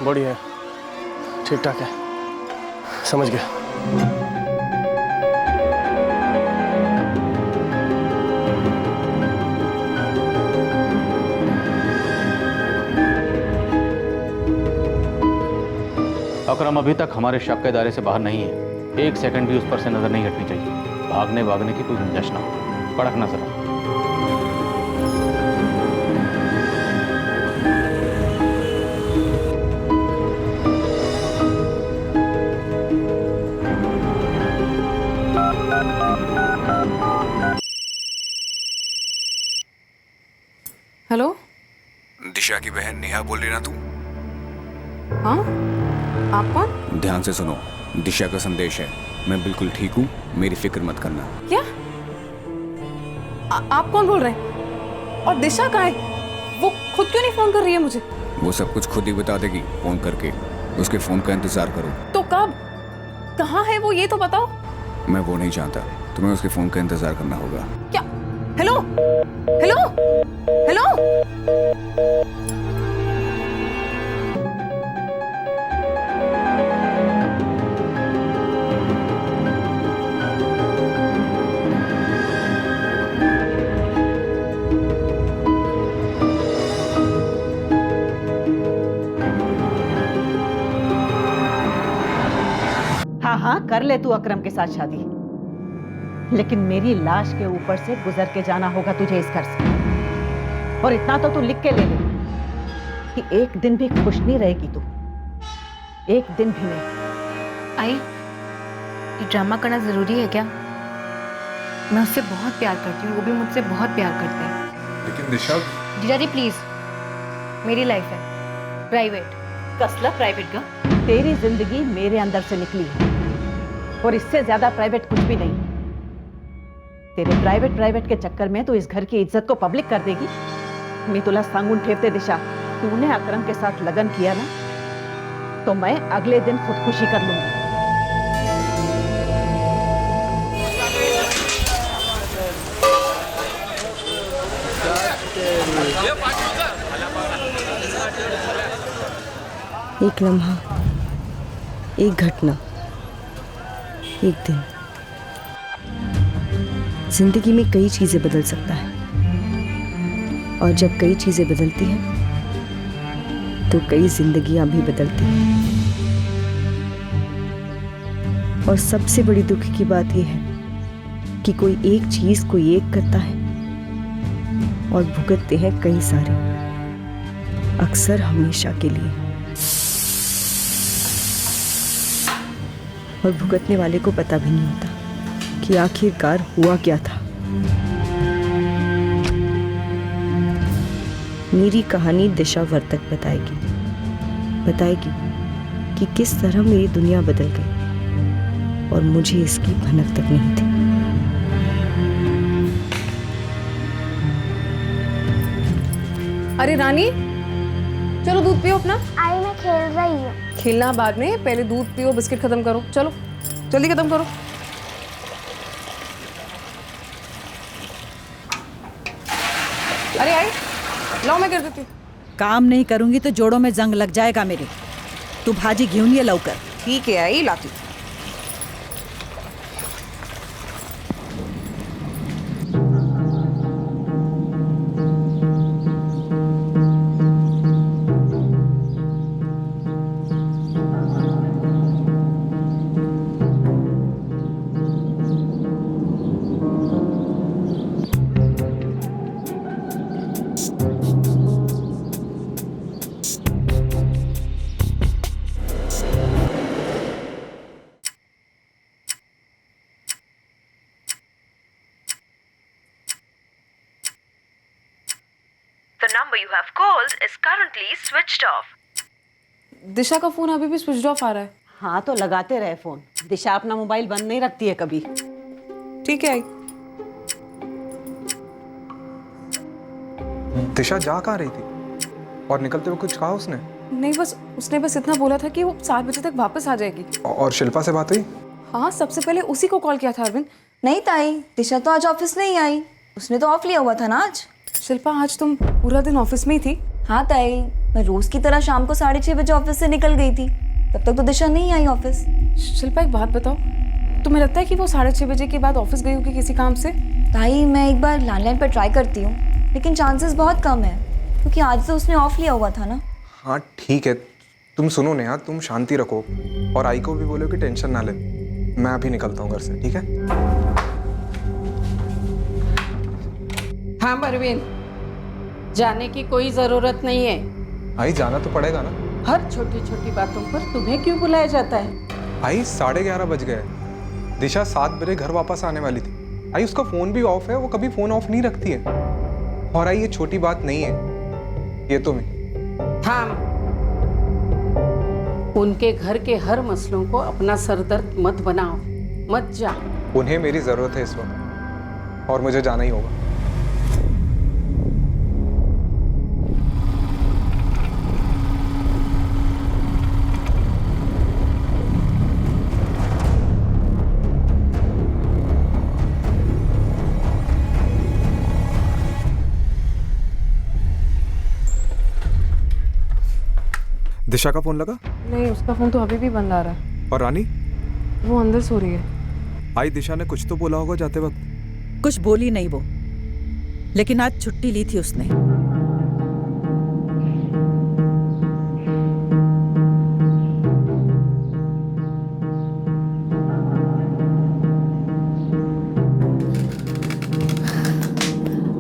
Body है, ठीक ठाक है, समझ गया। अकरम अभी तक हमारे शक के दायरे से बाहर नहीं है। एक सेकंड भी उस पर से नजर नहीं हटनी चाहिए। भागने की कोई गुंजाइश ना हो। कड़क नजर हो। हेलो, दिशा की बहन नेहा बोल रही ना तू? हाँ, आप कौन? ध्यान से सुनो, दिशा का संदेश है। मैं बिल्कुल ठीक हूँ, मेरी फिक्र मत करना। क्या? आप कौन बोल रहे हैं? और दिशा कहाँ है? वो खुद क्यों नहीं फोन कर रही है मुझे? वो सब कुछ खुद ही बता देगी फोन करके। उसके फोन का इंतजार करो। तो कब? कहाँ है वो, ये तो बताओ। मैं वो नहीं जानता, तुम्हें उसके फोन का इंतजार करना होगा। क्या? Hello, hello, hello. हाँ, कर ले तू अकरम के साथ शादी, लेकिन मेरी लाश के ऊपर से गुजर के जाना होगा तुझे इस घर से। और इतना तो तू लिख के ले ले कि एक दिन भी खुश नहीं रहेगी तू, एक दिन भी नहीं। आई, ये ड्रामा करना जरूरी है क्या? मैं उससे बहुत प्यार करती हूँ, वो भी मुझसे बहुत प्यार करता है। लेकिन दिशा। जीजाजी प्लीज, मेरी लाइफ है प्राइवेट। कसला प्राइवेट का? तेरी जिंदगी मेरे अंदर से निकली है और इससे ज्यादा प्राइवेट कुछ भी नहीं। तेरे प्राइवेट के चक्कर में तू इस घर की इज्जत को पब्लिक कर देगी। मैं तुला सांगून ठेवते दिशा, तूने अकरम के साथ लगन किया ना, तो मैं अगले दिन खुदकुशी कर लूंगी। एक लम्हा, एक घटना, एक दिन, जिंदगी में कई चीजें बदल सकता है। और जब कई चीजें बदलती हैं तो कई जिंदगियां भी बदलती हैं। और सबसे बड़ी दुख की बात यह है कि कोई एक चीज को एक करता है और भुगतते हैं कई सारे, अक्सर हमेशा के लिए। और भुगतने वाले को पता भी नहीं होता कि आखिरकार हुआ क्या था। मेरी कहानी दिशा वर्तक बताएगी कि किस तरह मेरी दुनिया बदल गई और मुझे इसकी भनक तक नहीं थी। अरे रानी, चलो दूध पियो अपना। आई मैं खेल रही हूँ। खेलना बाद में, पहले दूध पियो, बिस्किट खत्म करो। चलो जल्दी खत्म करो। अरे आई, लाओ मैं कर देती हूँ। काम नहीं करूंगी तो जोड़ों में जंग लग जाएगा मेरे। तू भाजी घेऊन ये लवकर। ठीक है आई, लाती हूँ। The number you have called is currently switched off. दिशा का फोन अभी भी स्विच ऑफ आ रहा है। हाँ तो लगाते रहे फोन। दिशा अपना मोबाइल बंद नहीं रखती है कभी। ठीक है आई। दिशा जा कहाँ रही थी और निकलते हुए कुछ कहा उसने? नहीं, बस उसने इतना बोला था कि वो 7 बजे तक वापस आ जाएगी। और शिल्पा से बात हुई? हाँ, सबसे पहले उसी को कॉल किया था अरविंद। नहीं ताई, दिशा तो आज ऑफिस नहीं आई। उसने तो ऑफ लिया हुआ था ना आज। शिल्पा, आज तुम पूरा दिन ऑफिस में ही थी? हाँ ताई, मैं रोज की तरह शाम को 6:30 बजे ऑफिस से निकल गई थी। तब तक तो दिशा नहीं आई ऑफिस। शिल्पा एक बात बताओ, तुम्हें लगता है कि वो 6:30 बजे के बाद ऑफिस गई होगी किसी काम से? ताई मैं एक बार लैंडलाइन पर ट्राई करती हूँ, लेकिन चांसेस बहुत कम है क्योंकि आज तो उसने ऑफ लिया हुआ था ना। हाँ ठीक है, तुम सुनो नेहा, तुम शांति रखो और आई को भी बोलो कि टेंशन ना ले। मैं अभी निकलता हूँ घर से, ठीक है? हाँ परवीन, जाने की कोई जरूरत नहीं है। आई जाना तो पड़ेगा ना। हर छोटी छोटी बातों पर तुम्हें क्यों बुलाया जाता है? आई 11:30 बज गए। दिशा 7 बजे घर वापस आने वाली थी। आई उसका फोन भी ऑफ है, वो कभी फोन ऑफ नहीं रखती है। और आई ये छोटी बात नहीं है, ये तो मैं। हाँ, उनके घर के हर मसलों को अपना सरदर्द मत बनाओ, मत जा। उन्हें मेरी जरूरत है इस वक्त और मुझे जाना ही होगा। दिशा का फोन लगा? नहीं, उसका फोन तो अभी भी बंद आ रहा है। और रानी? वो अंदर सो रही है। आई दिशा ने कुछ तो बोला होगा जाते वक्त। कुछ बोली नहीं वो, लेकिन आज छुट्टी ली थी उसने।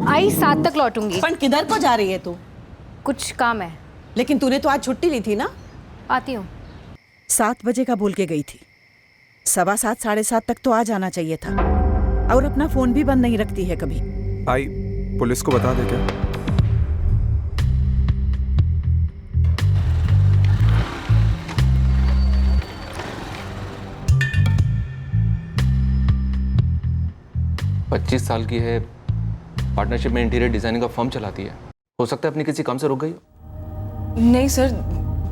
आई 7 तक लौटूंगी। पण किधर को जा रही है तू? कुछ काम है। लेकिन तूने तो आज छुट्टी ली थी ना? आती हूँ। 7 बजे का बोल के गई थी, 7:15 7:30 तक तो आ जाना चाहिए था। और अपना फोन भी बंद नहीं रखती है कभी। आई पुलिस को बता दे क्या? पच्चीस साल की है, पार्टनरशिप में इंटीरियर डिजाइनिंग का फर्म चलाती है। हो सकता है अपनी किसी काम से रुक गई हो। नहीं सर,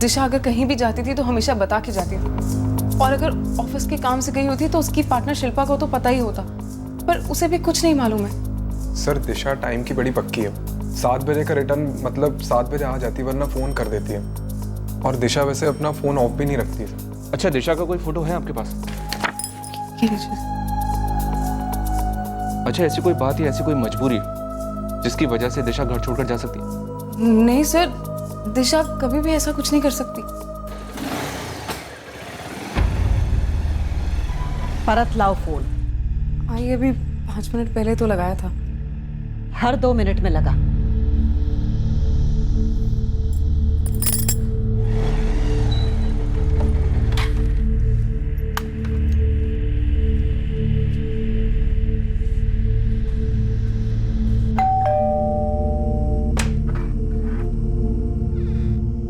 दिशा अगर कहीं भी जाती थी तो हमेशा बता के जाती थी, और अगर ऑफिस के काम से गई होती तो उसकी पार्टनर शिल्पा को तो पता ही होता, पर उसे भी कुछ नहीं मालूम है। सर दिशा टाइम की बड़ी पक्की है। 7 बजे का रिटर्न मतलब 7 बजे आ जाती, वरना फोन कर देती है। और दिशा वैसे अपना फोन ऑफ भी नहीं रखती है। अच्छा, दिशा का कोई फोटो है आपके पास? अच्छा, ऐसी कोई बात या ऐसी कोई मजबूरी जिसकी वजह से दिशा घर छोड़कर जा सकती है? नहीं सर, दिशा कभी भी ऐसा कुछ नहीं कर सकती। परत लाओ फोन। आई अभी 5 मिनट पहले तो लगाया था। हर 2 मिनट में लगा।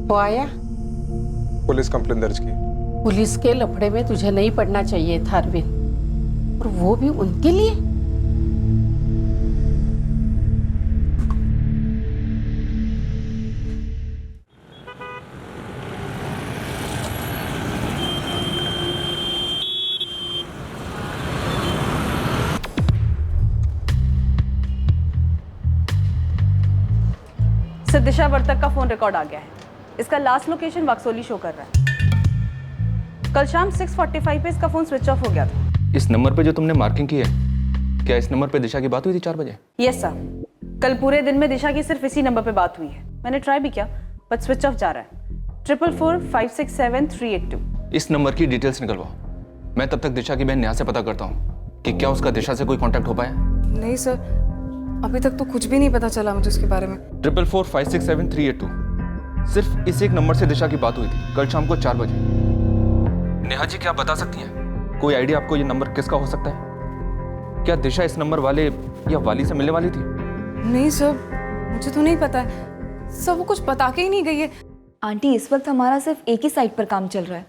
वो आया? पुलिस कंप्लेंट दर्ज की। पुलिस के लफड़े में तुझे नहीं पड़ना चाहिए था अरविंद, और वो भी उनके लिए। सर, दिशा वर्तक का फोन रिकॉर्ड आ गया है। इसका लास्ट लोकेशन वाक्सोली शो कर रहा है। कल शाम 6:45 पे इसका फोन स्विच ऑफ हो गया था। इस नंबर पे जो तुमने मार्किंग की है, क्या इस नंबर पे दिशा की बात हुई थी 4 बजे? यस सर, कल पूरे दिन में दिशा की सिर्फ इसी नंबर पे बात हुई है। मैंने ट्राई भी किया बट स्विच ऑफ जा रहा है। 444567382। इस नंबर की डिटेल्स निकलवाओ। मैं तब तक दिशा की बहन नेहा से पता करता हूँ कि क्या उसका दिशा से कोई कांटेक्ट हो पाया। नहीं सर, अभी तक तो कुछ भी नहीं पता चला मुझे उसके बारे में। 444567382। सिर्फ इस एक नंबर से दिशा की बात हुई थी कल शाम को 4 बजे। नेहा जी, क्या आप बता सकती हैं कोई आइडिया आपको ये नंबर किसका हो सकता है? क्या दिशा इस नंबर वाले या वाली से मिलने वाली थी? नहीं सर, मुझे तो नहीं पता है सर, वो कुछ बता के ही नहीं गई है। आंटी, इस वक्त हमारा सिर्फ एक ही साइट पर काम चल रहा है,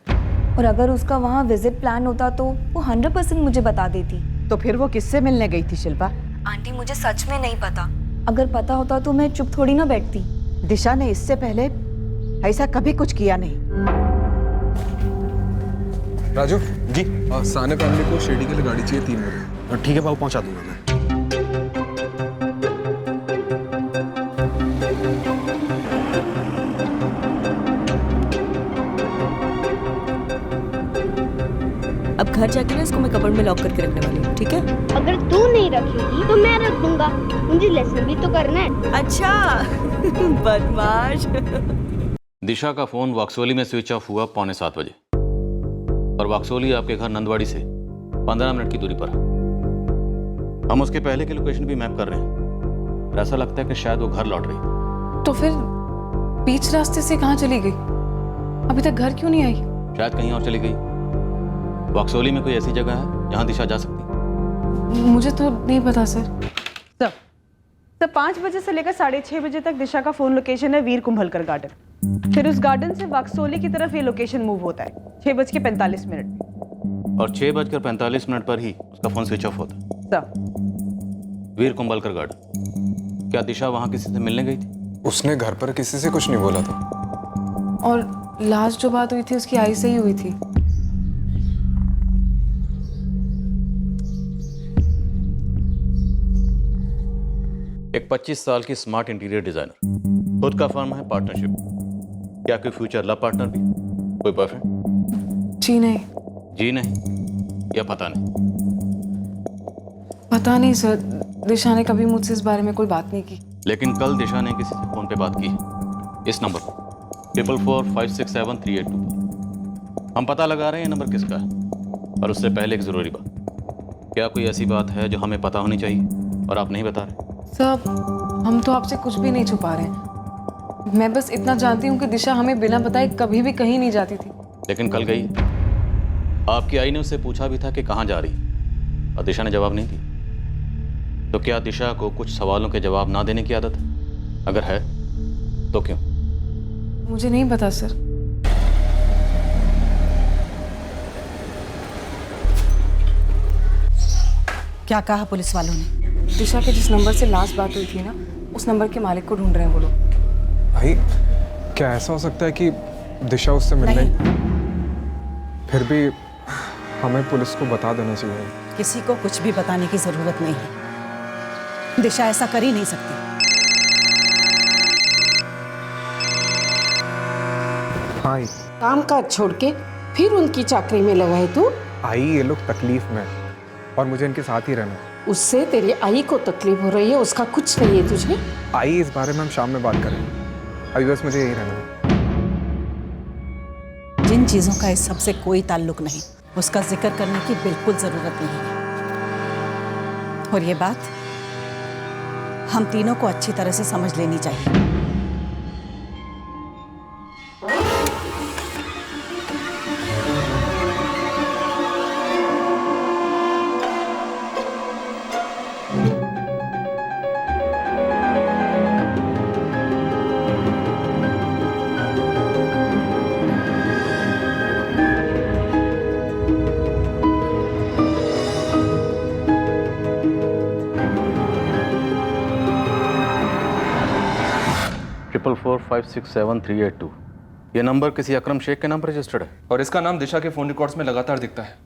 और अगर उसका वहाँ विजिट प्लान होता तो वो 100% मुझे बता देती। तो फिर वो किससे मिलने गई थी शिल्पा? आंटी, मुझे सच में नहीं पता। अगर पता होता तो मैं चुप थोड़ी ना बैठती। दिशा ने इससे पहले ऐसा कभी कुछ किया नहीं। राजू जी, साने फैमिली को शिरडी के लिए गाड़ी चाहिए 3 बजे। ठीक है बाबू, पहुंचा दूंगा मैं। घर जाके ना इसको मैं कबर्ड में लॉक करके रखने वाली हूँ, ठीक है? अगर तू नहीं रखेगी तो मैं रख दूंगा, मुझे लेसन भी तो करना है। अच्छा बदमाश। दिशा का फोन वाक्सोली में स्विच ऑफ हुआ 6:45 बजे और वाक्सोली आपके घर नंदवाड़ी से 15 मिनट की दूरी पर है। हम उसके पहले की लोकेशन भी मैप कर रहे हैं। ऐसा लगता है कि शायद वो घर लौट रही। तो फिर बीच रास्ते से कहाँ चली गई? अभी तक घर क्यों नहीं आई? शायद कहीं और चली गई। वाक्सोली में कोई ऐसी जगह है जहाँ दिशा जा सकती? मुझे तो नहीं पता सर। सर 5 बजे से लेकर 6:30 बजे तक दिशा का फोन लोकेशन है वीर कुंभलकर गार्डन। फिर उस गार्डन से वाक्सोली की तरफ ये लोकेशन मूव होता है 6:45 और 6:45 पर ही उसका फोन स्विच ऑफ होता है। सर वीर कुंभलकर गार्डन। क्या दिशा वहाँ किसी से मिलने गई थी? उसने घर पर किसी से कुछ नहीं बोला था। और लास्ट जो बात हुई थी उसकी आई से ही हुई थी। एक 25 साल की स्मार्ट इंटीरियर डिजाइनर, खुद का फर्म है, पार्टनरशिप। क्या कोई फ्यूचर लव पार्टनर भी? कोई बॉयफ्रेंड? जी नहीं। जी नहीं या पता नहीं? पता नहीं सर, दिशा ने कभी मुझसे इस बारे में कोई बात नहीं की। लेकिन कल दिशा ने किसी से फोन पे बात की इस नंबर पर 44456738 पर। हम पता लगा रहे हैं ये नंबर किसका है। और उससे पहले एक जरूरी बात, क्या कोई ऐसी बात है जो हमें पता होनी चाहिए और आप नहीं बता रहे? सर हम तो आपसे कुछ भी नहीं छुपा रहे हैं। मैं बस इतना जानती हूँ कि दिशा हमें बिना बताए कभी भी कहीं नहीं जाती थी। लेकिन कल गई, आपकी आई ने उससे पूछा भी था कि कहाँ जा रही, और दिशा ने जवाब नहीं दिया। तो क्या दिशा को कुछ सवालों के जवाब ना देने की आदत है? अगर है तो क्यों? मुझे नहीं पता सर। क्या कहा पुलिस वालों ने? दिशा के जिस नंबर से लास्ट बात हुई थी ना, उस नंबर के मालिक को ढूंढ रहे हैं वो लोग। भाई क्या ऐसा हो सकता है कि दिशा उससे मिलने? फिर भी हमें पुलिस को बता देना चाहिए। किसी को कुछ भी बताने की जरूरत नहीं है। दिशा ऐसा कर ही नहीं सकती। हाँ काम काज छोड़ के फिर उनकी चाकरी में लगा है तू? आई ये लोग तकलीफ में और मुझे इनके साथ ही रहना। उससे तेरी आई को तकलीफ हो रही है, उसका कुछ नहीं है तुझे? आई इस बारे में हम शाम में बात करें। अभी बस मुझे यही रहना है। जिन चीजों का इस सबसे कोई ताल्लुक नहीं, उसका जिक्र करने की बिल्कुल जरूरत नहीं है। और ये बात हम तीनों को अच्छी तरह से समझ लेनी चाहिए। ट्रिपल 456738 ये नंबर किसी अकरम शेख के नाम पर रजिस्टर्ड है और इसका नाम दिशा के फोन रिकॉर्ड्स में लगातार दिखता है।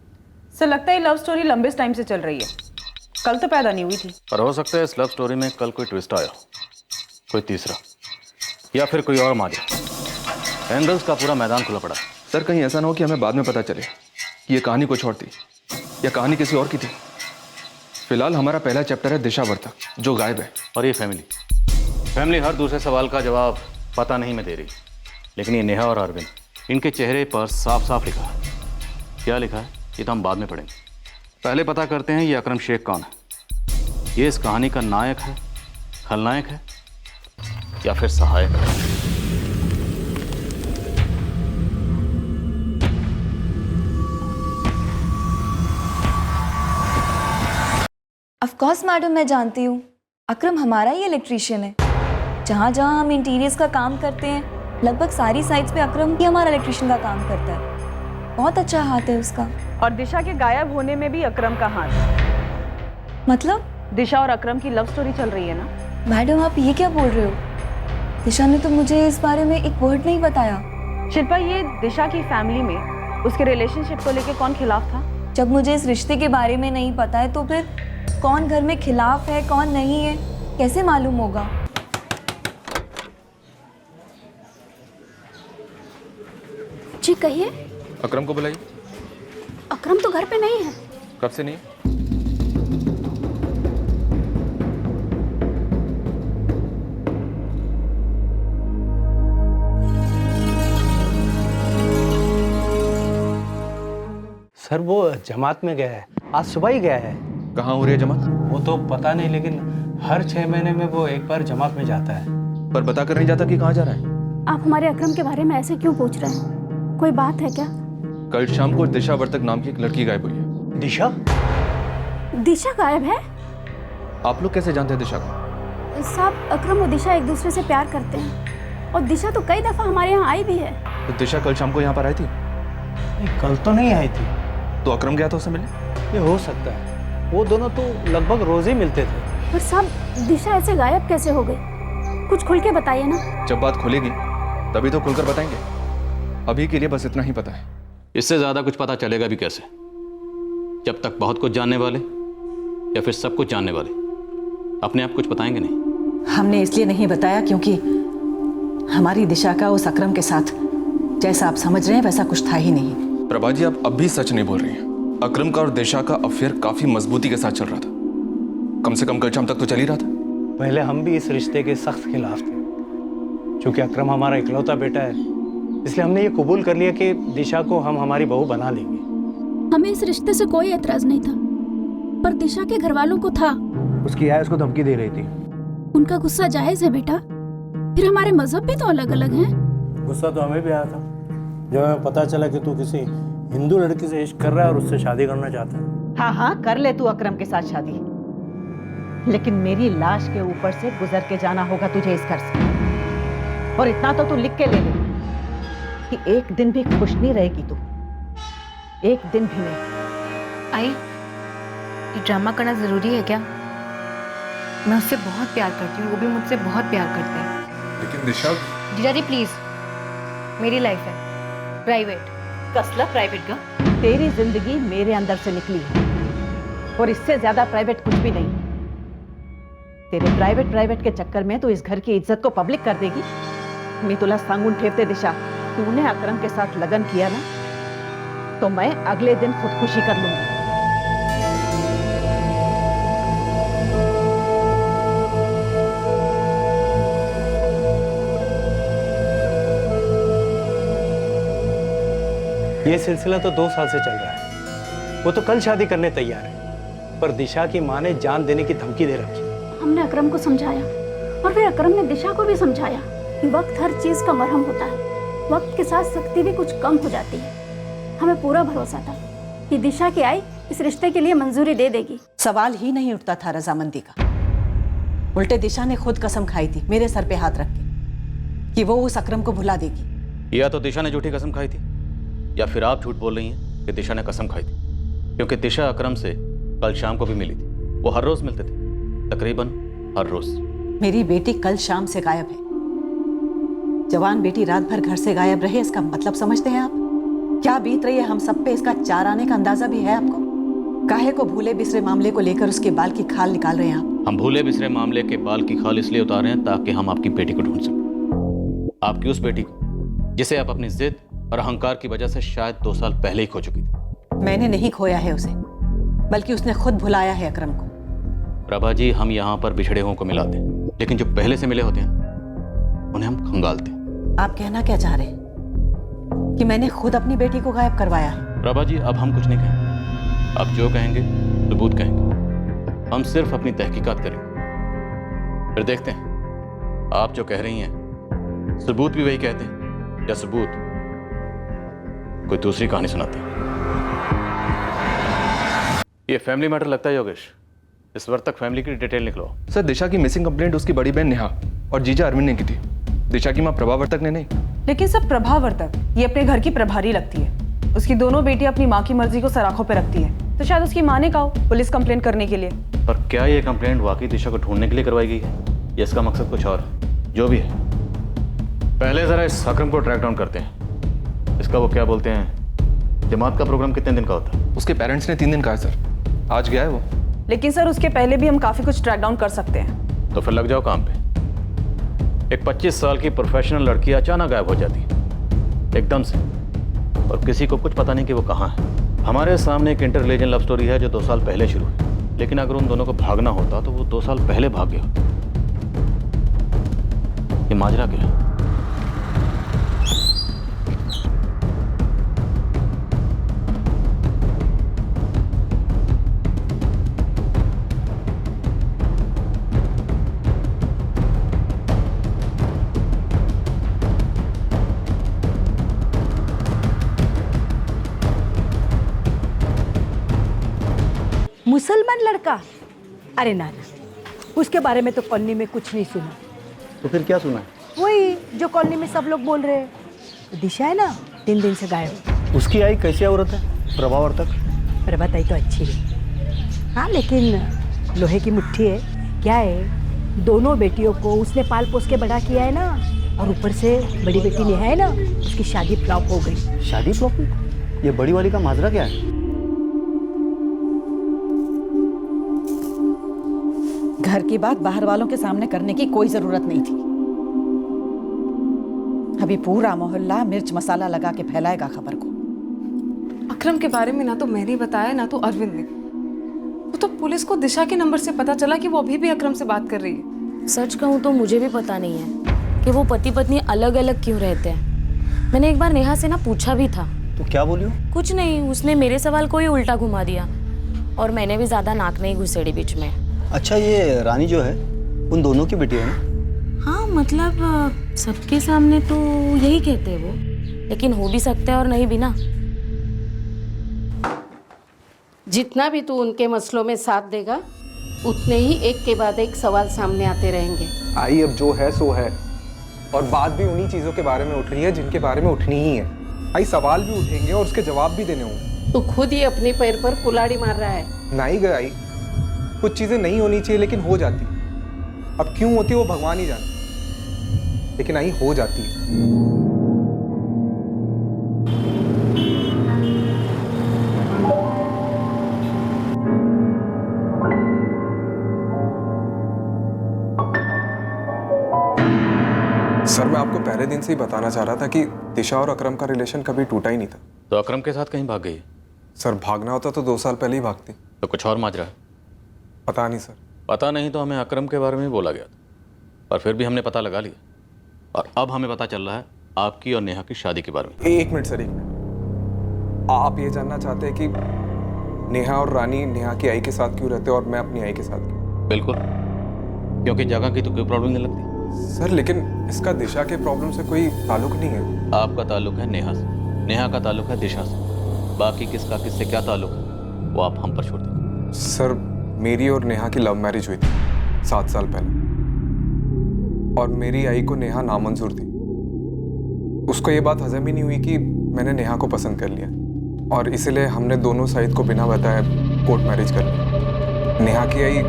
सर लगता है लव स्टोरी लंबे टाइम से चल रही है, कल तो पैदा नहीं हुई थी। पर हो सकता है इस लव स्टोरी में कल कोई ट्विस्ट आया, कोई तीसरा, या फिर कोई और माजरा। एंगल्स का पूरा मैदान खुला पड़ा। सर कहीं ऐसा ना हो कि हमें बाद में पता चले कि ये कहानी कुछ और थी या कहानी किसी और की थी। फिलहाल हमारा पहला चैप्टर है दिशा वर्तक, जो गायब है। और ये फैमिली हर दूसरे सवाल का जवाब पता नहीं मैं दे रही, लेकिन ये नेहा और अरविंद, इनके चेहरे पर साफ साफ लिखा है। क्या लिखा है ये तो हम बाद में पढ़ेंगे। पहले पता करते हैं ये अकरम शेख कौन है। ये इस कहानी का नायक है, खलनायक है, या फिर सहायक है? ऑफ कोर्स मैडम, मैं जानती हूँ अकरम हमारा ही इलेक्ट्रीशियन है। जहाँ जहाँ हम इंटीरियर्स का काम करते हैं, लगभग सारी साइट्स पे अकरम ही हमारा इलेक्ट्रीशियन का काम करता है। बहुत अच्छा हाथ है उसका। और दिशा के गायब होने में भी अकरम का हाथ। मतलब? दिशा और अकरम की लव स्टोरी चल रही है ना। मैडम आप ये क्या बोल रहे हो? दिशा ने तो मुझे इस बारे में एक वर्ड नहीं बताया। शिल्पा, ये दिशा की फैमिली में उसके रिलेशनशिप को लेकर कौन खिलाफ था? जब मुझे इस रिश्ते के बारे में नहीं पता है तो फिर कौन घर में खिलाफ है कौन नहीं है कैसे मालूम होगा? जी कहिए। अकरम को बुलाइए। अकरम तो घर पे नहीं है। कब से नहीं? सर वो जमात में गया है, आज सुबह ही गया है। कहाँ हो रही है जमात? वो तो पता नहीं, लेकिन हर 6 महीने में वो एक बार जमात में जाता है। पर बता कर नहीं जाता कि कहाँ जा रहा है? आप हमारे अकरम के बारे में ऐसे क्यों पूछ रहे हैं? कोई बात है क्या? कल शाम को दिशा वर्तक नाम की एक लड़की गायब हुई है। दिशा? दिशा गायब है? आप लोग कैसे जानते हैं दिशा को? साहब, अकरम और दिशा एक दूसरे से प्यार करते हैं और दिशा तो कई दफा हमारे यहाँ आई भी है। तो दिशा कल शाम को यहाँ पर आई थी? कल तो नहीं आई थी। तो अकरम गया था उससे मिलने? ये हो सकता है, वो दोनों तो लगभग रोज ही मिलते थे। पर साहब, दिशा ऐसे गायब कैसे हो गई? कुछ खुल के बताइए ना। जब बात खुलेगी तभी तो खुलकर बताएंगे। अभी के लिए बस इतना ही पता है। इससे ज्यादा कुछ पता चलेगा भी कैसे, जब तक बहुत कुछ जानने वाले या फिर सब कुछ जानने वाले अपने आप कुछ बताएंगे नहीं। हमने इसलिए नहीं बताया क्योंकि हमारी दिशा का उस अकरम के साथ जैसा आप समझ रहे हैं वैसा कुछ था ही नहीं। प्रभा जी, आप अब भी सच नहीं बोल रही हैं। अकरम का और दिशा का अफेयर काफी मजबूती के साथ चल रहा था। कम से कम कल शाम तक तो चल ही रहा था। पहले हम भी इस रिश्ते के सख्त खिलाफ थे। चूंकि अकरम हमारा इकलौता बेटा है, इसलिए हमने ये कबूल कर लिया कि दिशा को हम हमारी बहू बना लेंगे। हमें इस रिश्ते से कोई एतराज नहीं था, पर दिशा के घर वालों को था। उसकी आय उसको धमकी दे रही थी। उनका गुस्सा जायज है बेटा, फिर हमारे मजहब भी तो अलग अलग हैं। गुस्सा तो हमें भी आया था जब हमें पता चला कि तू किसी हिंदू लड़की से इश्क कर रहा है और उससे शादी करना चाहता है। हाँ हाँ, कर ले तू अकरम के साथ शादी, लेकिन मेरी लाश के ऊपर से गुजर के जाना होगा तुझे इस घर से। और इतना तो तू लिख के ले ले कि एक दिन भी खुश नहीं रहेगी तू, एक दिन भी नहीं। आई, ये ड्रामा करना जरूरी है क्या? मैं उससे बहुत प्यार करती हूँ, वो भी मुझसे बहुत प्यार करता है। लेकिन दिशा... जीजाजी प्लीज, मेरी लाइफ है प्राइवेट। कसला प्राइवेट का? तेरी जिंदगी मेरे अंदर से निकली है और इससे ज्यादा प्राइवेट कुछ भी नहीं। तेरे प्राइवेट के चक्कर में तू इस घर की इज्जत को पब्लिक कर देगी। मैं तुला सांगून ठेवते दिशा, तूने अकरम के साथ लगन किया ना, तो मैं अगले दिन खुदकुशी कर लूंगी। ये सिलसिला तो 2 साल से चल रहा है। वो तो कल शादी करने तैयार है, पर दिशा की माँ ने जान देने की धमकी दे रखी। हमने अकरम को समझाया और फिर अकरम ने दिशा को भी समझाया कि वक्त हर चीज का मरहम होता है। वक्त के साथ सख्ती भी कुछ कम हो जाती है। हमें पूरा भरोसा था कि दिशा की आई इस रिश्ते के लिए मंजूरी दे देगी। सवाल ही नहीं उठता था रजामंदी का। उल्टे दिशा ने खुद कसम खाई थी मेरे सर पे हाथ रख के कि वो उस अकरम को भुला देगी। या तो दिशा ने झूठी कसम खाई थी या फिर आप झूठ बोल रही हैं कि दिशा ने कसम खाई थी, क्योंकि दिशा अकरम से कल शाम को भी मिली थी। वो हर रोज मिलते थे, तकरीबन हर रोज। मेरी बेटी कल शाम से गायब है। जवान बेटी रात भर घर से गायब रहे, इसका मतलब समझते हैं आप? क्या बीत रही है हम सब पे, इसका 4 आने का अंदाजा भी है आपको? काहे को भूले बिसरे मामले को लेकर उसके बाल की खाल निकाल रहे हैं आप? हम भूले बिसरे मामले के बाल की खाल इसलिए उतार रहे हैं ताकि हम आपकी बेटी को ढूंढ सकें। आपकी उस बेटी को जिसे आप अपनी जिद और अहंकार की वजह से शायद 2 साल पहले ही खो चुकी थी। मैंने नहीं खोया है उसे, बल्कि उसने खुद भुलाया है अकरम को। प्रभा जी, हम यहाँ पर बिछड़े हुओं को मिलाते हैं, लेकिन जो पहले से मिले होते हैं उन्हें हम खंगालते हैं। आप कहना क्या चाह रहे हैं कि मैंने खुद अपनी बेटी को गायब करवाया है? प्रभा जी, अब हम कुछ नहीं कहेंगे। अब जो कहेंगे सबूत कहेंगे। हम सिर्फ अपनी तहकीकात करेंगे, फिर देखते हैं आप जो कह रही हैं सबूत भी वही कहते हैं या सबूत कोई दूसरी कहानी सुनाते हैं। ये फैमिली मैटर लगता है योगेश। इस वक्त तक फैमिली की डिटेल निकलो। सर, दिशा की मिसिंग कंप्लेंट उसकी बड़ी बहन नेहा और जीजा अरविंद ने की थी। दिशा की मां प्रभा वर्तक ने नहीं। लेकिन सब प्रभा वर्तक ये अपने घर की प्रभारी लगती है। उसकी दोनों बेटियां अपनी माँ की मर्जी को सराखों पे रखती है, तो शायद उसकी माँ ने कहा पुलिस कंप्लेंट करने के लिए। पर क्या ये कंप्लेंट वाकई दिशा को ढूंढने के लिए करवाई गई है या इसका मकसद कुछ और है? जो भी है, पहले जरा इस अकरम को ट्रैक डाउन करते हैं। इसका वो क्या बोलते हैं, जमात का प्रोग्राम कितने दिन का होता है? उसके पेरेंट्स ने 3 दिन कहा है सर। आज गया है वो। लेकिन सर उसके पहले भी हम काफी कुछ ट्रैक डाउन कर सकते हैं। तो फिर लग जाओ काम पे। एक 25 साल की प्रोफेशनल लड़की अचानक गायब हो जाती है एकदम से, और किसी को कुछ पता नहीं कि वो कहाँ है। हमारे सामने एक इंटरलेजन लव स्टोरी है जो 2 साल पहले शुरू हुई, लेकिन अगर उन दोनों को भागना होता तो वो 2 साल पहले भाग गया। ये माजरा क्या है? मुसलमान लड़का? अरे ना ना, उसके बारे में तो कॉलोनी में कुछ नहीं सुना। तो फिर क्या सुना है? वही जो कॉलोनी में सब लोग बोल रहे हैं। दिशा है ना, 3 दिन से गायब। उसकी आई कैसी औरत है? प्रभावर्तक? प्रभात आई तो अच्छी है हाँ, लेकिन लोहे की मुट्ठी है। क्या है, दोनों बेटियों को उसने पाल पोस के बड़ा किया है ना, और ऊपर से बड़ी बेटी नेहा है ना, उसकी शादी फ्लॉप हो गई। शादी फ्लॉप? ये बड़ी वाली का माजरा क्या है? घर की बात बाहर वालों के सामने करने की कोई जरूरत नहीं थी। अभी पूरा मोहल्ला मिर्च मसाला लगा के फैलाएगा खबर को। अकरम के बारे में ना तो मैंने बताया ना तो अरविंद ने। वो तो पुलिस को दिशा के नंबर से पता चला कि वो अभी भी अकरम से बात कर रही है। सच कहूँ तो मुझे भी पता नहीं है कि वो पति पत्नी अलग अलग क्यों रहते हैं। मैंने एक बार नेहा से ना पूछा भी था। तो क्या बोली? कुछ नहीं, उसने मेरे सवाल को ही उल्टा घुमा दिया और मैंने भी ज्यादा नाक नहीं घुसेड़ी बीच में। अच्छा, ये रानी जो है उन दोनों की बेटी है ना? हाँ, मतलब सबके सामने तो यही कहते हैं वो, लेकिन हो भी सकता है और नहीं भी ना। जितना भी तू उनके मसलों में साथ देगा, उतने ही एक के बाद एक सवाल सामने आते रहेंगे। आई अब जो है सो है, और बात भी उन्हीं चीजों के बारे में उठ रही है जिनके बारे में उठनी ही है। आई सवाल भी उठेंगे और उसके जवाब भी देने होंगे। तू खुद ही अपने पैर पर कुल्हाड़ी मार रहा है। नहीं गई आई, कुछ चीजें नहीं होनी चाहिए लेकिन हो जाती। अब क्यों होती है वो भगवान ही जाने, लेकिन आई हो जाती है। सर, मैं आपको पहले दिन से ही बताना चाह रहा था कि दिशा और अकरम का रिलेशन कभी टूटा ही नहीं था। तो अकरम के साथ कहीं भाग गई? सर, भागना होता तो 2 साल पहले ही भागती। तो कुछ और माजरा है? पता नहीं सर। पता नहीं तो हमें अकरम के बारे में बोला गया था, पर फिर भी हमने पता लगा लिया। और अब हमें पता चल रहा है आपकी और नेहा की शादी के बारे में। 1 मिनट सर, 1 मिनट। आप ये जानना चाहते हैं कि नेहा और रानी नेहा की आई के साथ क्यों रहते और मैं अपनी आई के साथ क्यों? बिल्कुल, क्योंकि जगह की तो कोई प्रॉब्लम नहीं लगती। सर, लेकिन इसका दिशा के प्रॉब्लम से कोई ताल्लुक नहीं है। आपका ताल्लुक है नेहा से, नेहा का ताल्लुक है दिशा से। बाकी किसका किससे क्या ताल्लुक है वो आप हम पर छोड़ दें। सर, मेरी और नेहा की लव मैरिज हुई थी 7 साल पहले, और मेरी आई को नेहा नामंजूर थी। उसको ये बात हजम ही नहीं हुई कि मैंने नेहा को पसंद कर लिया, और इसीलिए हमने दोनों साइड को बिना बताए कोर्ट मैरिज कर लिया। नेहा की आई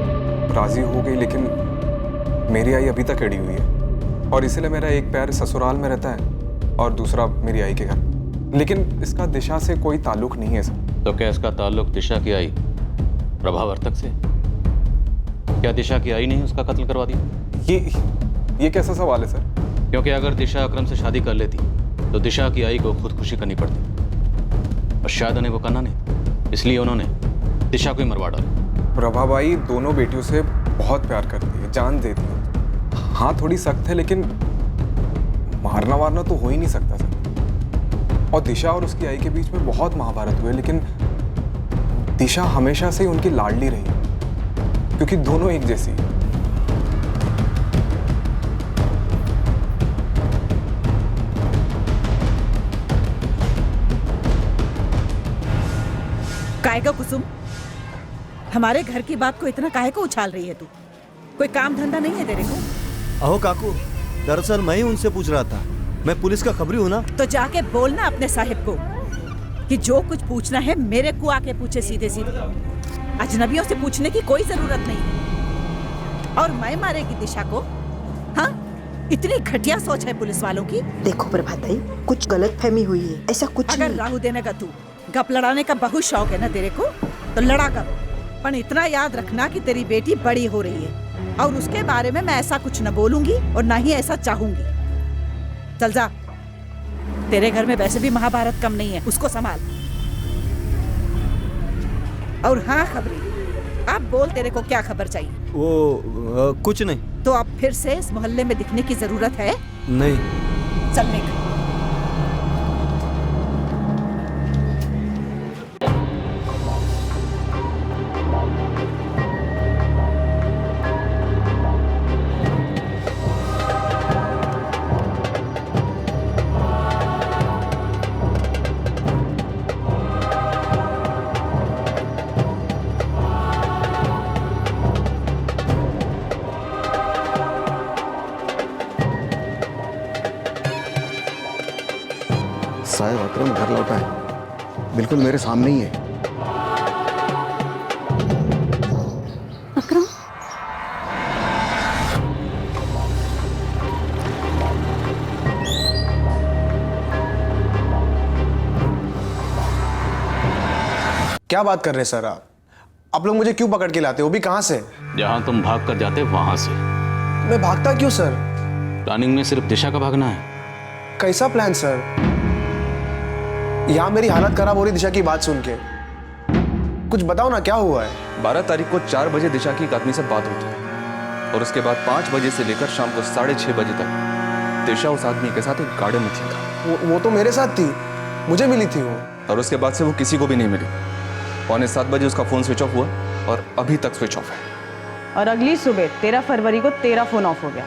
राजी हो गई, लेकिन मेरी आई अभी तक अड़ी हुई है, और इसीलिए मेरा एक पैर ससुराल में रहता है और दूसरा मेरी आई के घर। लेकिन इसका दिशा से कोई ताल्लुक नहीं है सर। तो क्या इसका ताल्लुक दिशा की आई प्रभावर्तक से? क्या दिशा की आई नहीं उसका कत्ल करवा दिया? ये कैसा सवाल है सर? क्योंकि अगर दिशा अकरम से शादी कर लेती तो दिशा की आई को खुदकुशी करनी पड़ती, और शायद उन्हें वो करना नहीं, इसलिए उन्होंने दिशा को ही मरवा डाला। प्रभाबाई दोनों बेटियों से बहुत प्यार करती है, जान देती है। हाँ, थोड़ी सख्त है, लेकिन मारना वारना तो हो ही नहीं सकता सर। और दिशा और उसकी आई के बीच में बहुत महाभारत हुए, लेकिन दिशा हमेशा से उनकी लाडली रही, क्योंकि दोनों एक जैसी है। काहे का कुसुम, हमारे घर की बात को इतना काहे को उछाल रही है तू? कोई काम धंधा नहीं है तेरे को? अहो काकू, दरअसल मैं ही उनसे पूछ रहा था। मैं पुलिस का खबरी हूँ ना। तो जाके बोलना अपने साहिब को कि जो कुछ पूछना है मेरे को आके पूछे सीधे सीधे। अजनबियों से पूछने की कोई जरूरत नहीं। और मैं मारेगी दिशा को? हाँ, इतनी घटिया सोच है पुलिस वालों की। देखो प्रभात भाई, कुछ गलत फहमी हुई है, ऐसा कुछ अगर नहीं। राहु देने का तू गप लड़ाने का बहुत शौक है ना तेरे को, तो लड़ा कर। पर इतना याद रखना कि तेरी बेटी बड़ी हो रही है, और उसके बारे में मैं ऐसा कुछ न बोलूंगी और ना ही ऐसा चाहूंगी। चल जा, तेरे घर में वैसे भी महाभारत कम नहीं है, उसको संभाल। और हाँ खबरी, अब बोल तेरे को क्या खबर चाहिए? वो कुछ नहीं। तो अब फिर से इस मोहल्ले में दिखने की जरूरत है? नहीं। चल निकल। साहब अकरम घर लौटा है, बिल्कुल मेरे सामने ही है। अकरम, क्या बात कर रहे हैं सर आप लोग मुझे क्यों पकड़ के लाते हो? भी कहां से? जहां तुम भाग कर जाते वहां से। मैं भागता क्यों सर? प्लानिंग में सिर्फ दिशा का भागना है। कैसा प्लान सर? यहाँ मेरी हालत खराब हो रही दिशा की बात सुन के। कुछ बताओ ना, क्या हुआ है? 12 तारीख को 4 बजे दिशा की एक आदमी से बात हुई थी और उसके बाद 5 बजे से लेकर शाम को 6:30 बजे तक दिशा उस आदमी के साथ एक गार्डन में थी। वो तो मेरे साथ थी, मुझे मिली थी वो। और उसके बाद से वो किसी को भी नहीं मिली। 6:45 बजे उसका फोन स्विच ऑफ हुआ और अभी तक स्विच ऑफ है। और अगली सुबह 13 फरवरी को तेरा फोन ऑफ हो गया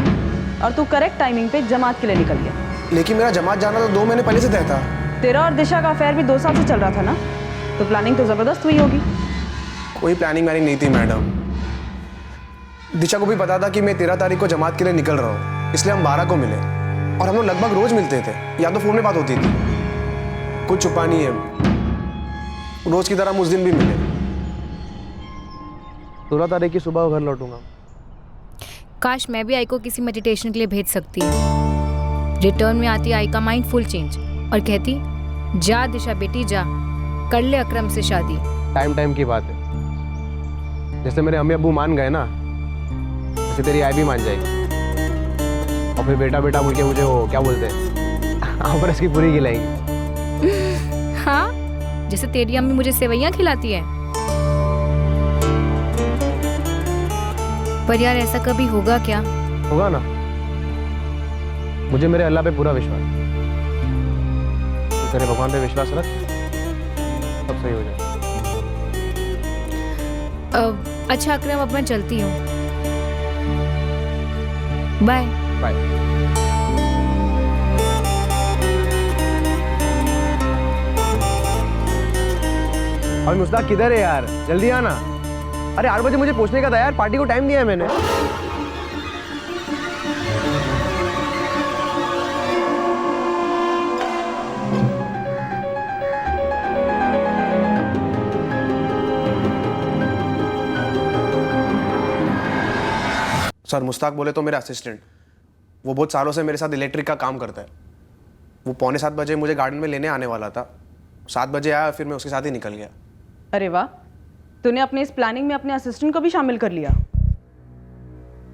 और तू करेक्ट टाइमिंग पे जमात के लिए निकल गया। लेकिन मेरा जमात जाना तो 2 महीने पहले से तय था। तेरा और दिशा का अफेयर भी 2 साल से चल रहा था ना, तो प्लानिंग तो जबरदस्त हुई होगी। कोई प्लानिंग व्लानिंग नहीं थी मैडम। दिशा को भी पता था कि मैं 13 तारीख को जमात के लिए निकल रहा हूँ, इसलिए हम 12 को मिले और हम लोग लगभग रोज मिलते थे, या तो फोन में बात होती थी। कुछ छुपा नहीं है, रोज की तरह हम उस दिन भी मिले। 16 तारीख की सुबह घर लौटूंगा। काश मैं भी आई को किसी मेडिटेशन के लिए भेज सकती। रिटर्न में आती आई का माइंड फुल चेंज और कहती, जा दिशा बेटी जा, कर ले अकरम से शादी। टाइम की बात है। जैसे मेरे अम्मी अब्बू मान गए ना, वैसे तेरी आई भी मान जाएगी। और फिर बेटा बेटा बोल के मुझे वो क्या बोलते हैं, पर इसकी पूरी खिलाएगी। हाँ, जैसे तेरी अम्मी मुझे सेवैयां खिलाती है। पर यार ऐसा कभी होगा क्या? होगा ना, मुझे मेरे अल्लाह पे पूरा विश्वास है। तेरे भगवान पे विश्वास रख, सब सही हो जाए। अच्छा अकरम, अब मैं चलती हूँ। Bye bye. और मुस्ताक किधर है यार? जल्दी आना। अरे 8 बजे मुझे पहुंचने का था यार, पार्टी को टाइम दिया है मैंने। सर मुस्ताक बोले तो मेरा असिस्टेंट, वो बहुत सालों से मेरे साथ इलेक्ट्रिक का काम करता है। वो 6:45 बजे मुझे गार्डन में लेने आने वाला था। 7 बजे आया, फिर मैं उसके साथ ही निकल गया। अरे वाह, तूने अपने इस प्लानिंग में अपने असिस्टेंट को भी शामिल कर लिया।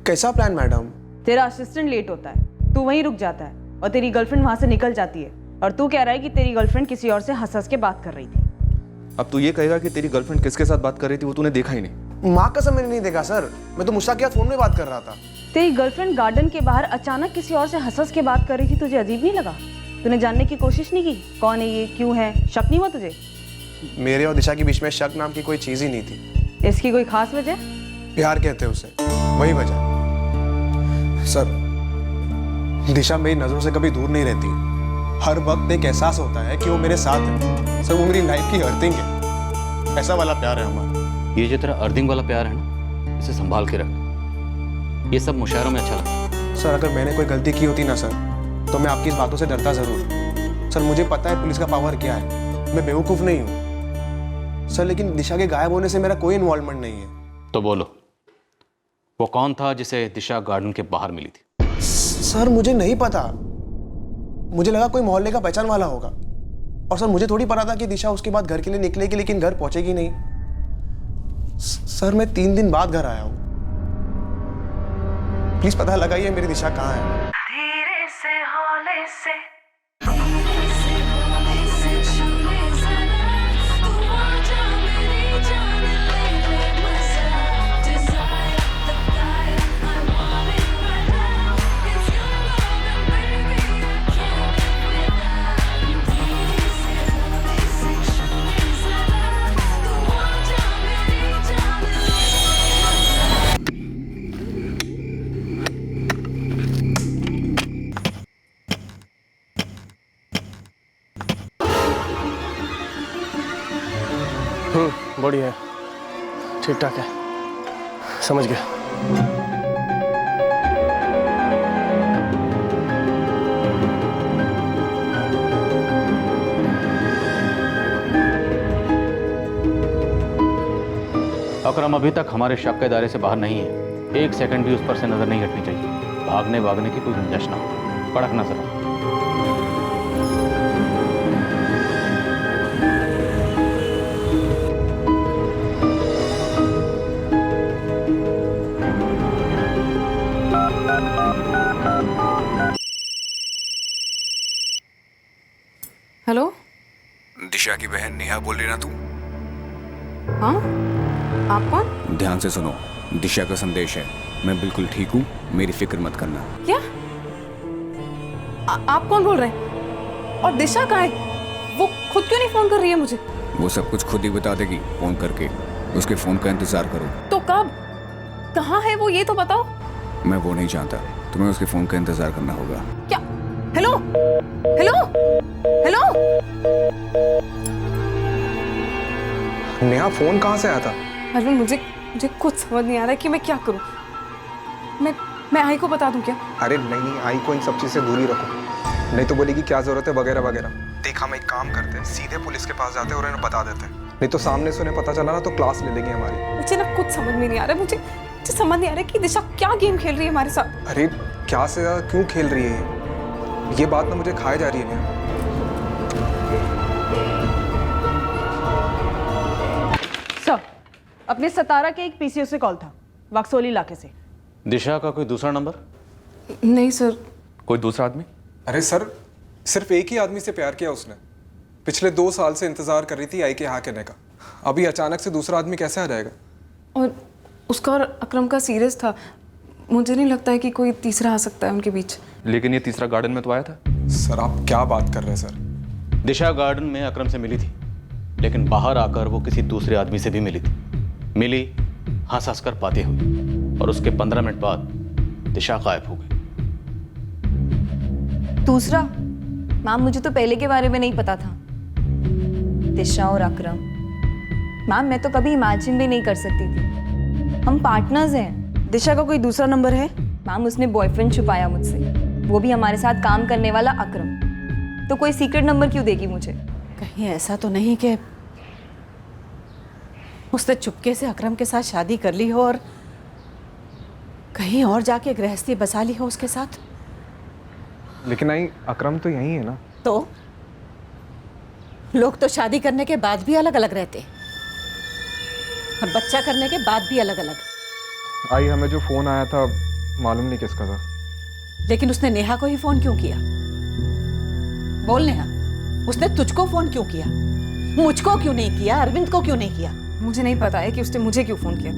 कैसा प्लान मैडम? तेरा असिस्टेंट लेट होता है, तू वहीं रुक जाता है और तेरी गर्लफ्रेंड वहां से निकल जाती है और तू कह रहा है कि तेरी गर्लफ्रेंड किसी और से हंस हंस के बात कर रही थी। अब तू ये कहेगा कि तेरी गर्लफ्रेंड किसके साथ बात कर रही थी वो तूने देखा ही नहीं? माँ कसम मैंने नहीं देखा सर, मैं तो मुस्ताक के साथ फोन में बात कर रहा था। तेरी गर्लफ्रेंड गार्डन के बाहर अचानक किसी और से हंस हंस के बात कर रही थी, तुझे अजीब नहीं लगा? तूने जानने की कोशिश नहीं की कौन है ये, क्यों है? शक नहीं हुआ तुझे? मेरे और दिशा के बीच में शक नाम की कोई चीज ही नहीं थी। इसकी कोई खास वजह? प्यार कहते हैं उसे, वही वजह। सर दिशा मेरी नजरों से कभी दूर नहीं रहती। हर वक्त एक एहसास होता है कि वो मेरे साथ है। सर वो मेरी लाइफ की अर्थिंग है। ऐसा वाला प्यार है हमारा। ये जो तेरा अर्थिंग वाला प्यार है ना, इसे संभाल के रख। ये सब मुशायरों में अच्छा लगता है। सर अगर मैंने कोई गलती की होती ना सर, तो मैं आपकी इस बातों से डरता जरूर। सर मुझे पता है पुलिस का पावर क्या है, मैं बेवकूफ नहीं हूँ सर, लेकिन दिशा के गायब होने से मेरा कोई इन्वॉल्वमेंट नहीं है। तो बोलो, वो कौन था जिसे दिशा गार्डन के बाहर मिली थी? सर मुझे नहीं पता, मुझे लगा कोई मोहल्ले का पहचान वाला होगा। और सर मुझे थोड़ी पता था कि दिशा उसके बाद घर के लिए निकलेगी, लेकिन घर पहुंचेगी नहीं। सर मैं 3 दिन बाद घर आया हूं, प्लीज पता लगाइए मेरी दिशा कहाँ है। धीरे से हौले से बॉडी है, ठीक ठाक है। समझ गया। अकरम अभी तक हमारे शक के दायरे से बाहर नहीं है। एक सेकंड भी उस पर से नजर नहीं हटनी चाहिए। भागने की कोई गुंजाइश ना हो। कड़क नजर रखो। हेलो, दिशा की बहन नेहा बोल रही ना तू? हाँ, आप कौन? ध्यान से सुनो, दिशा का संदेश है। मैं बिल्कुल ठीक हूँ, मेरी फिक्र मत करना। क्या? आप कौन बोल रहे हैं? और दिशा कहाँ है? वो खुद क्यों नहीं फोन कर रही है मुझे? वो सब कुछ खुद ही बता देगी फोन करके। उसके फोन का इंतजार करो। तो कब? कहाँ है वो, ये तो बताओ। मैं वो नहीं जानता, तुम्हें उसके फोन का इंतजार करना होगा। क्या? Hello, hello, hello. Neha phone कहाँ से आया था? अरविंद, मुझे कुछ समझ नहीं आ रहा है कि मैं क्या करूं। मैं आई को बता दूं क्या? अरे नहीं, आई को इन सब चीज से दूरी रखो, नहीं तो बोलेगी क्या जरूरत है वगैरह वगैरह। देख, हम एक काम करते हैं, सीधे पुलिस के पास जाते हैं और इन्हें बता देते हैं। नहीं तो सामने से उन्हें पता चला ना तो क्लास ले लेंगे हमारी। मुझे ना कुछ समझ में नहीं आ रहा है। मुझे समझ नहीं आ रहा है कि दिशा क्या गेम खेल रही है हमारे साथ। अरे क्या से ज्यादा क्यों खेल रही है ये बात ना मुझे खाए जा रही है नेहा। सर, अपने सतारा के एक पीसीओ से कॉल था, वक्सोली इलाके से। दिशा का कोई दूसरा नंबर? नहीं सर। कोई दूसरा आदमी? अरे सर, सिर्फ एक ही आदमी से प्यार किया उसने। पिछले 2 साल से इंतजार कर रही थी आई के हाँ कहने का। अभी अचानक से दूसरा आदमी कैसे आ जाएगा? और उसका और अकरम का सीरियस था। मुझे नहीं लगता है कि कोई तीसरा आ सकता है उनके बीच। लेकिन ये तीसरा गार्डन में तो आया था। सर आप क्या बात कर रहे हैं सर? दिशा गार्डन में अकरम से मिली थी, लेकिन बाहर आकर वो किसी दूसरे आदमी से भी मिली थी। मिली, हंस हंस कर बातें हुई और उसके 15 मिनट बाद दिशा गायब हो गई। दूसरा? मैम, मुझे तो पहले के बारे में नहीं पता था। दिशा और अकरम, मैम मैं तो कभी इमेजिन भी नहीं कर सकती थी। हम पार्टनर्स हैं। दिशा का कोई दूसरा नंबर है? मैम, उसने बॉयफ्रेंड छुपाया मुझसे, वो भी हमारे साथ काम करने वाला अकरम। तो कोई सीक्रेट नंबर क्यों देगी मुझे? कहीं ऐसा तो नहीं कि उसने चुपके से अकरम के साथ शादी कर ली हो और कहीं और जाके गृहस्थी बसा ली हो उसके साथ? लेकिन आई, अकरम तो यही है ना। तो लोग तो शादी करने के बाद भी अलग अलग रहते और बच्चा करने के बाद भी अलग अलग। आई, हमें जो फोन आया था मालूम नहीं किसका था। लेकिन उसने नेहा को ही फोन क्यों किया? बोल नेहा, उसने तुझको फोन क्यों किया? मुझको क्यों नहीं किया? अरविंद को क्यों नहीं किया? मुझे नहीं पता है कि उसने मुझे क्यों फोन किया।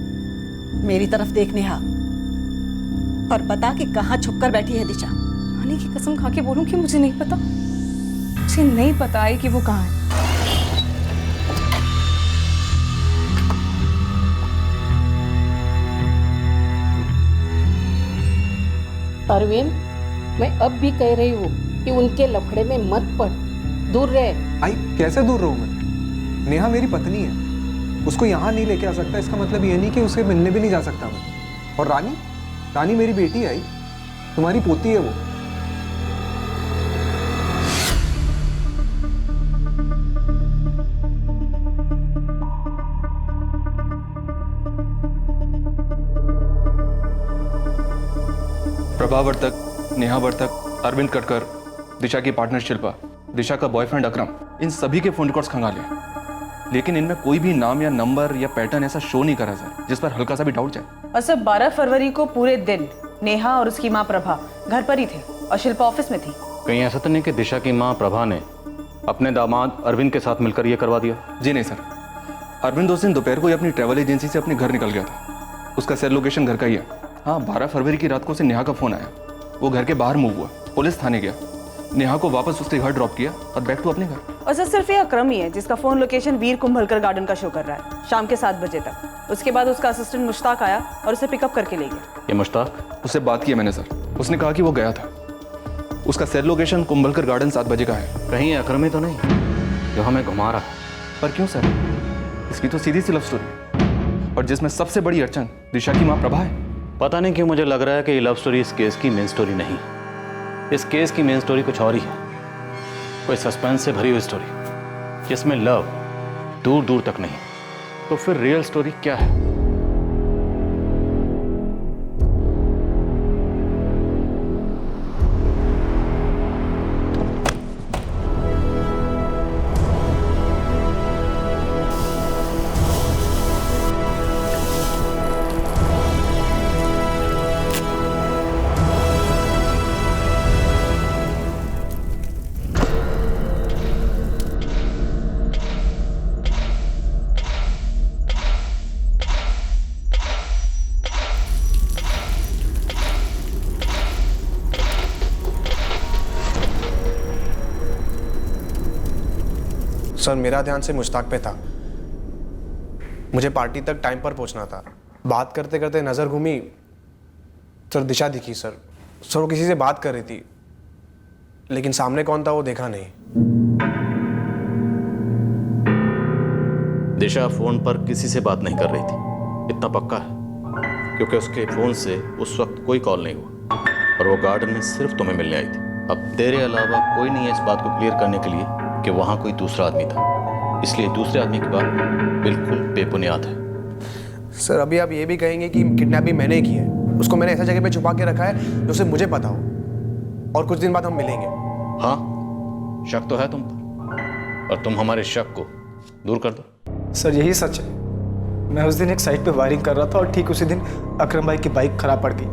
मेरी तरफ देख नेहा और बता कि कहाँ छुपकर बैठी है दिशा। रानी की कसम खा के बोलूं कि मुझे नहीं पता। मुझे नहीं पता है कि वो कहाँ है। अरविंद, मैं अब भी कह रही हूँ कि उनके लफड़े में मत पड़, दूर रहे। आई, कैसे दूर रहूं मैं? नेहा मेरी पत्नी है, उसको यहाँ नहीं लेके आ सकता। इसका मतलब ये नहीं कि उसे मिलने भी नहीं जा सकता मैं। और रानी, रानी मेरी बेटी है, आई तुम्हारी पोती है वो। प्रभा वर्तक, नेहा वर्तक, अरविंद कटकर, दिशा की पार्टनर शिल्पा, दिशा का बॉयफ्रेंड अकरम, इन सभी के फोन रिकॉर्ड्स खंगाले, लेकिन इनमें कोई भी नाम या नंबर या पैटर्न ऐसा शो नहीं करा सर जिस पर हल्का सा भी डाउट जाए। और सर 12 फरवरी को पूरे दिन नेहा और उसकी माँ प्रभा घर पर ही थे और शिल्पा ऑफिस में थी। कहीं ऐसा तो नहीं कि दिशा की माँ प्रभा ने अपने दामाद अरविंद के साथ मिलकर यह करवा दिया? जी नहीं सर, अरविंद उस दिन दोपहर को ही अपनी ट्रैवल एजेंसी से अपने घर निकल गया था। उसका सेल लोकेशन घर का ही है। हाँ, 12 फरवरी की रात को उसे नेहा का फोन आया। वो घर के बाहर मूव हुआ, पुलिस थाने गया, नेहा को वापस उसके घर ड्रॉप किया और बैक टू अपने घर। और सर सिर्फ ये अकरम ही है जिसका फोन लोकेशन वीर कुंभलकर गार्डन का शो कर रहा है शाम के 7 बजे तक। उसके बाद उसका असिस्टेंट मुश्ताक आया और उसे पिकअप करके ले गया। ये मुश्ताक? उससे बात की मैंने सर, उसने कहा कि वो गया था। उसका सेल लोकेशन कुंभलकर गार्डन 7 बजे का है। कहीं अकरम ही तो नहीं जो हमें घुमा रहा है? पर क्यों सर? इसकी तो सीधी सी लव स्टोरी है, और जिसमें सबसे बड़ी अड़चन दिशा की माँ प्रभा है। पता नहीं क्यों मुझे लग रहा है कि ये लव स्टोरी इस केस की मेन स्टोरी नहीं। इस केस की मेन स्टोरी कुछ और ही है, कोई सस्पेंस से भरी हुई स्टोरी जिसमें लव दूर दूर तक नहीं। तो फिर रियल स्टोरी क्या है? सर मेरा ध्यान से मुश्ताक पे था। मुझे पार्टी तक टाइम पर पहुंचना था। बात करते करते नजर घूमी, सर दिशा दिखी। सर वो किसी से बात कर रही थी, लेकिन सामने कौन था वो देखा नहीं। दिशा फोन पर किसी से बात नहीं कर रही थी, इतना पक्का है, क्योंकि उसके फोन से उस वक्त कोई कॉल नहीं हुआ और वो गार्डन में सिर्फ तुम्हें मिलने आई थी। अब तेरे अलावा कोई नहीं है इस बात को क्लियर करने के लिए कि वहां कोई दूसरा आदमी था, इसलिए दूसरे आदमी की बात बिल्कुल बेबुनियाद है। सर अभी आप ये भी कहेंगे कि किडनैपिंग मैंने की है, उसको मैंने ऐसा जगह पे छुपा के रखा है जो सिर्फ मुझे पता हो, और कुछ दिन बाद हम मिलेंगे। हाँ, शक तो है तुम पर, और तुम हमारे शक को दूर कर दो। सर यही सच है। मैं उस दिन एक साइट पे वायरिंग कर रहा था और ठीक उसी दिन अकरम भाई की बाइक खराब पड़ गई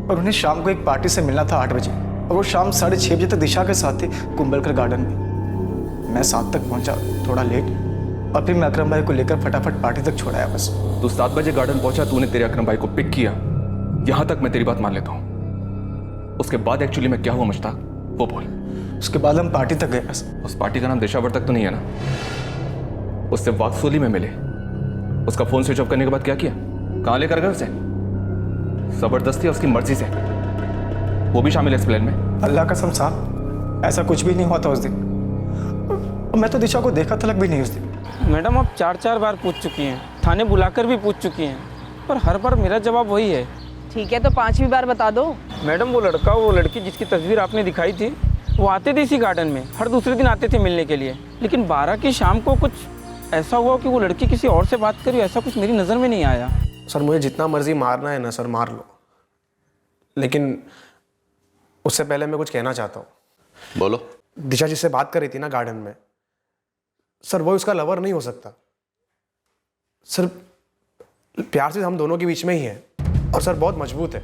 और उन्हें शाम को एक पार्टी से मिलना था 8 बजे, और वो शाम 6:30 बजे तक दिशा के साथ थे कुंभलकर गार्डन में। मैं 7 तक पहुंचा, थोड़ा लेट, और फिर मैं अकरम भाई को लेकर फटाफट पार्टी तक छोड़ाया बस। तू 7 बजे गार्डन पहुंचा, तूने तेरे अकरम भाई को पिक किया, यहां तक मैं तेरी बात मान लेता हूं। उसके बाद एक्चुअली में क्या हुआ मुश्ताक, वो बोल। उसके बाद हम पार्टी तक गए बस। उस पार्टी का नाम दिशावर तक तो नहीं है ना? उससे वाक्सोली में मिले, उसका फोन स्विच ऑफ करने के बाद क्या किया, कहां लेकर गए उसे? जबरदस्ती उसकी मर्जी से, वो भी शामिल है इस प्लान में? अल्लाह कसम साहब, ऐसा कुछ भी नहीं हुआ था उस दिन। मैं तो दिशा को देखा तलक भी नहीं उस दिन। मैडम आप 4 बार पूछ चुकी हैं, थाने बुलाकर भी पूछ चुकी हैं, पर हर बार मेरा जवाब वही है। ठीक है तो 5वीं बार बता दो। मैडम वो लड़का वो लड़की जिसकी तस्वीर आपने दिखाई थी, वो आते थे इसी गार्डन में, हर दूसरे दिन आते थे मिलने के लिए, लेकिन 12 की शाम को कुछ ऐसा हुआ कि वो लड़की किसी और से बात करी, ऐसा कुछ मेरी नज़र में नहीं आया। सर मुझे जितना मर्जी मारना है ना सर मार लो, लेकिन उससे पहले मैं कुछ कहना चाहता हूँ। बोलो। दिशा जिससे बात कर रही थी ना गार्डन में, सर वो उसका लवर नहीं हो सकता। सर प्यार से हम दोनों के बीच में ही है, और सर बहुत मजबूत है।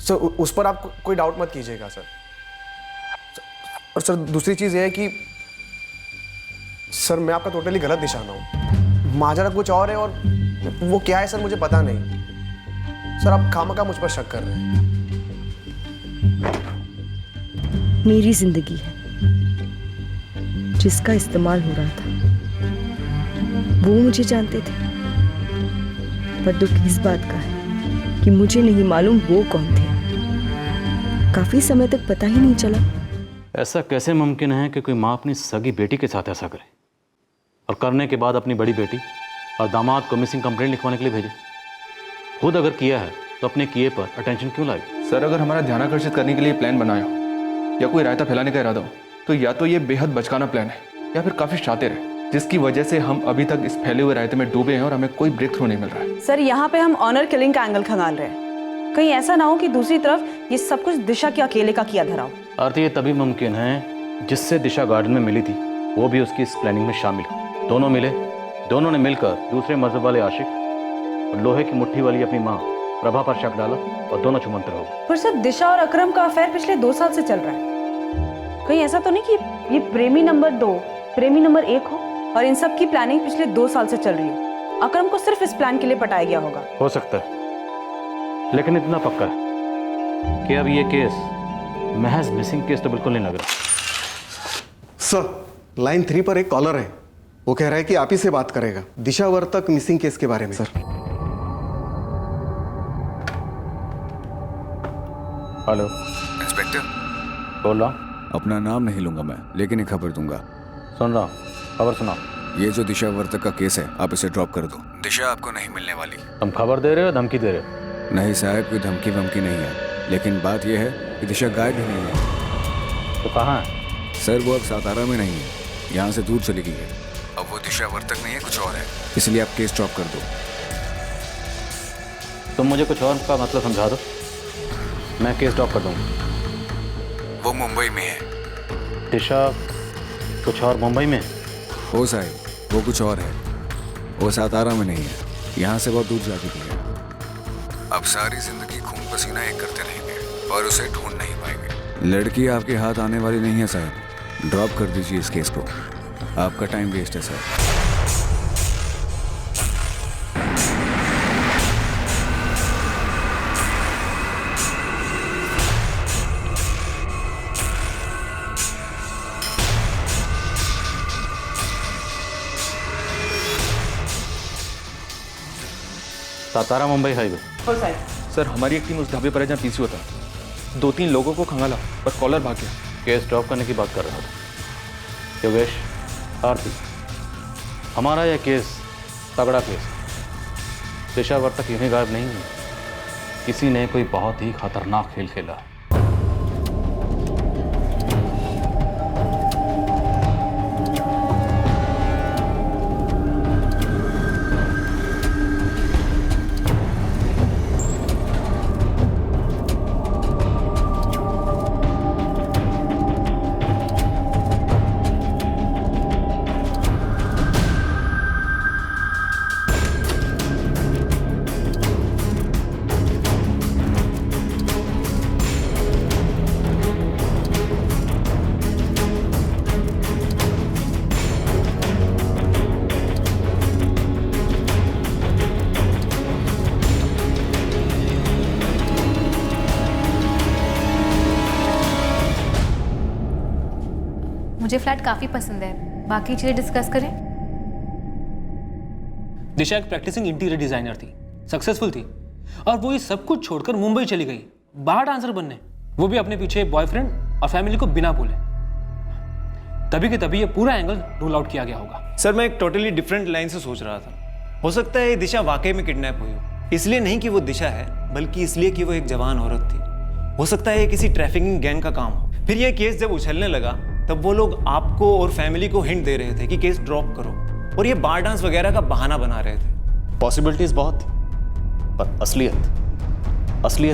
सर उस पर आप कोई डाउट मत कीजिएगा सर। और सर दूसरी चीज़ ये है कि सर मैं आपका टोटली गलत निशाना हूँ। माजरा कुछ और है, और वो क्या है सर मुझे पता नहीं। सर आप खामखा मुझ पर शक कर रहे हैं। मेरी जिंदगी है जिसका इस्तेमाल हो रहा था, वो मुझे जानते थे, पर दुख इस बात का है कि मुझे नहीं मालूम वो कौन थे। काफी समय तक पता ही नहीं चला। ऐसा कैसे मुमकिन है कि कोई माँ अपनी सगी बेटी के साथ ऐसा करे, और करने के बाद अपनी बड़ी बेटी और दामाद को मिसिंग कंप्लेंट लिखवाने के लिए भेजे? खुद अगर किया है तो अपने किए पर अटेंशन क्यों लाई? सर अगर हमारा ध्यान आकर्षित करने के लिए प्लान बनाया हो या कोई रायता फैलाने का इरादा हो, तो या तो ये बेहद बचकाना प्लान है या फिर काफी शातिर है, जिसकी वजह से हम अभी तक इस फैले हुए रायते में डूबे हैं और हमें कोई ब्रेक थ्रू नहीं मिल रहा है। सर यहाँ पे हम ऑनर किलिंग का एंगल खंगाल रहे हैं, कहीं ऐसा ना हो कि दूसरी तरफ ये सब कुछ दिशा के अकेले का किया धरा हो। अर्थ ये तभी मुमकिन है जिससे दिशा गार्डन में मिली थी वो भी उसकी इस प्लानिंग में शामिल हो। दोनों मिले, दोनों ने मिलकर दूसरे मजहब वाले आशिक और लोहे की मुट्ठी वाली अपनी माँ प्रभा पर शक डाला और दोनों छुमंतर हो गए। पर सर दिशा और अकरम का अफेयर पिछले 2 साल से चल रहा है, कहीं ऐसा तो नहीं कि ये प्रेमी नंबर 2 प्रेमी नंबर 1 हो और इन सब की प्लानिंग पिछले 2 साल से चल रही हो। अकरम को सिर्फ इस प्लान के लिए पटाया गया होगा। हो सकता है, लेकिन इतना पक्का है कि अब ये केस महज मिसिंग केस तो बिल्कुल नहीं लग रहा। सर लाइन 3 पर एक कॉलर है, वो कह रहा है कि आप ही से बात करेगा दिशा वर्तक मिसिंग केस के बारे में। सर हेलो इंस्पेक्टर बोल रहा हूँ। अपना नाम नहीं लूंगा मैं, लेकिन एक खबर दूंगा। सुन रहा हूँ, खबर सुना। ये जो दिशा वर्तक का केस है आप इसे ड्रॉप कर दो। दिशा आपको नहीं मिलने वाली। तुम खबर दे रहे हो, धमकी दे रहे हो? नहीं साहब, कोई धमकी वमकी नहीं है, लेकिन बात यह है कि दिशा गायब ही नहीं है। तो कहाँ है? सर वो अब सातारा में नहीं है, यहाँ से दूर चली गई है। अब वो दिशा वर्तक नहीं है, कुछ और है, इसलिए आप केस ड्रॉप कर दो। तुम मुझे कुछ और का मतलब समझा दो, मैं केस ड्रॉप कर दूंगा। वो मुंबई में है। दिशा कुछ और मुंबई में? हो साहब, वो कुछ और है, वो सातारा में नहीं है, यहाँ से बहुत दूर जा चुकी है। अब सारी जिंदगी खून पसीना एक करते रहेंगे और उसे ढूंढ नहीं पाएंगे। लड़की आपके हाथ आने वाली नहीं है साहब, ड्रॉप कर दीजिए इस केस को, आपका टाइम वेस्ट है sir. Satara Mumbai highway. Sir हमारी एक टीम उस ढाबे पर है जहाँ पीसी होता है। 2-3 लोगों को खंगाला पर कॉलर भाग गया। केस ड्रॉप करने की बात कर रहा था। योगेश, आरती, हमारा यह केस तगड़ा केस। दिशा वर्तक यूं ही गायब नहीं हुई, किसी ने कोई बहुत ही खतरनाक खेल खेला। मुझे फ्लैट काफ़ी पसंद है, बाकी चीज़ें डिस्कस करें। दिशा एक प्रैक्टिसिंग इंटीरियर डिजाइनर थी, सक्सेसफुल थी, और वो ये सब कुछ छोड़कर मुंबई चली गई बाहर डांसर बनने, वो भी अपने पीछे बॉयफ्रेंड और फैमिली को बिना बोले। तभी के तभी ये पूरा एंगल रूल आउट किया गया होगा। सर मैं एक टोटली डिफरेंट लाइन से सोच रहा था। हो सकता है ये दिशा वाकई में किडनैप हुई हो, इसलिए नहीं कि वो दिशा है, बल्कि इसलिए कि वो एक जवान औरत थी। हो सकता है ये किसी ट्रैफिकिंग गैंग का काम हो। फिर ये केस जब उछलने लगा तब वो लोग आपको और फैमिली को हिंट दे रहे थे कि केस ड्रॉप करो, और ये बार डांस वगैरह का बहाना बना रहे थे। पॉसिबिलिटीज बहुत थी, पर असलियत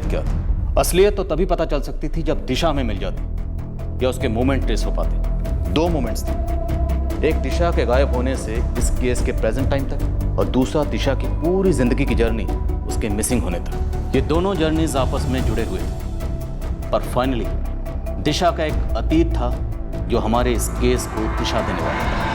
क्या थी? असलियत तो तभी पता चल सकती थी जब दिशा में मिल जाती या उसके मूवमेंट ट्रेस हो पाते। 2 मूवमेंट्स थे, एक दिशा के गायब होने से इस केस के प्रेजेंट टाइम तक, और दूसरा दिशा की पूरी जिंदगी की जर्नी उसके मिसिंग होने तक। ये दोनों जर्नीज आपस में जुड़े हुए थे, पर फाइनली दिशा का एक अतीत था जो हमारे इस केस को दिशा देने वाला था।